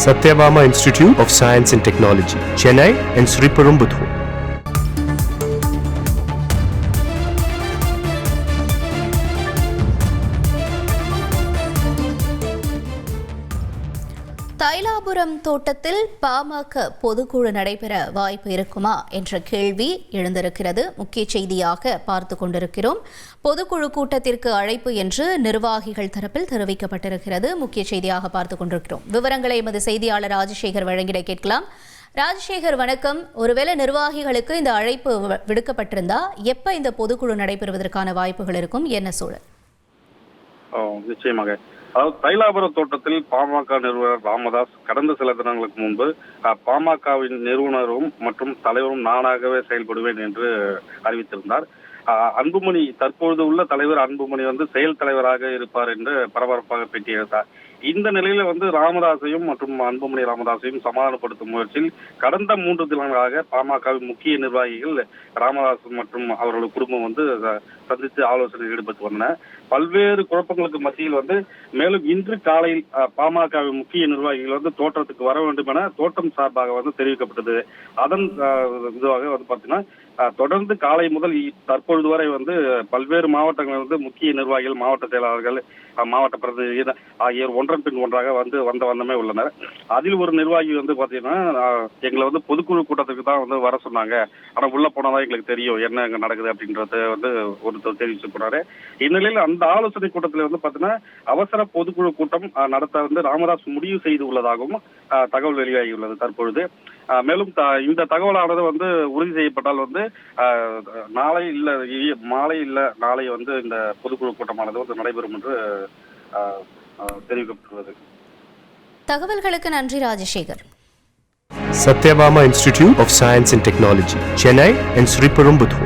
Satyabama Institute of Science and Technology, Chennai and Sriperumbudur. Thailapuram தோட்டத்தில் பாமக பொதுக்குழு நடைபெற வாய்ப்பு இருக்குமா என்ற கேள்வி எழுந்திருக்கிறது. முக்கிய செய்தியாக பார்த்து கொண்டிருக்கிறோம். பொதுக்குழு கூட்டத்திற்கு அழைப்பு என்று நிர்வாகிகள் தரப்பில் தெரிவிக்கப்பட்டிருக்கிறது. முக்கிய செய்தியாக பார்த்து கொண்டிருக்கிறோம். விவரங்களை எமது செய்தியாளர் ராஜசேகர் வழங்கிட கேட்கலாம். ராஜசேகர் வணக்கம். ஒருவேளை நிர்வாகிகளுக்கு இந்த அழைப்பு விடுக்கப்பட்டிருந்தா எப்ப இந்த பொதுக்குழு நடைபெறுவதற்கான வாய்ப்புகள் இருக்கும்? என்ன சூழல்? நிச்சயமாக, அதாவது தைலாபுரம் தோட்டத்தில் பாமக நிறுவனர் ராமதாஸ் கடந்த சில தினங்களுக்கு முன்பு பாமகவின் நிறுவனரும் மற்றும் தலைவரும் நானாகவே செயல்படுவேன் என்று அறிவித்திருந்தார். அன்புமணி, தற்பொழுது உள்ள தலைவர் அன்புமணி செயல் தலைவராக இருப்பார் என்று பரபரப்பாக பேட்டி எடுத்தார். இந்த நிலையில ராமதாஸையும் மற்றும் அன்புமணி ராமதாஸையும் சமாதானப்படுத்தும் முயற்சியில் கடந்த 3 தினங்களாக பாமகவின் முக்கிய நிர்வாகிகள் ராமதாஸ் மற்றும் அவர்களது குடும்பம் சந்தித்து ஆலோசனையில் ஈடுபட்டு வந்தன. பல்வேறு குழப்பங்களுக்கு மத்தியில் மேலும் இன்று காலையில் பாமகவின் முக்கிய நிர்வாகிகள் தோட்டத்துக்கு வர வேண்டும் என தோட்டம் சார்பாக தெரிவிக்கப்பட்டது. அதன் இதுவாக பாத்தீங்கன்னா தொடர்ந்து காலை முதல் தற்பொழுது வரை பல்வேறு மாவட்டங்கள் முக்கிய நிர்வாகிகள், மாவட்ட செயலாளர்கள், மாவட்ட பிரதிநிதிகள் ஆகியோர் ஒன்றன் பின் ஒன்றாக வந்தமே உள்ளனர். அதில் ஒரு நிர்வாகி பாத்தீங்கன்னா எங்களை பொதுக்குழு கூட்டத்துக்கு தான் வர சொன்னாங்க, ஆனா உள்ள போனதான் எங்களுக்கு தெரியும் என்ன அங்க நடக்குது அப்படின்றத ஒருத்தர் தெரிவிச்சு போனாரு. இந்நிலையில் அந்த ஆலோசனை கூட்டத்தில் பாத்தீங்கன்னா அவசர பொதுக்குழு கூட்டம் நடத்த ராமதாஸ் முடிவு செய்து உள்ளதாகவும் தகவல் வெளியாகியுள்ளது தற்பொழுது. மேலும் இந்த தகவலானது உறுதி செய்யப்பட்டால் நாளை நாளை இந்த பொதுக்குழு கூட்டமானது நடைபெறும் என்று தெரிவிக்கப்பட்டுள்ளது. தகவல்களுக்கு நன்றி Rajasekar. Satyabama Institute of Science and Technology, Chennai and Sriperumbudur.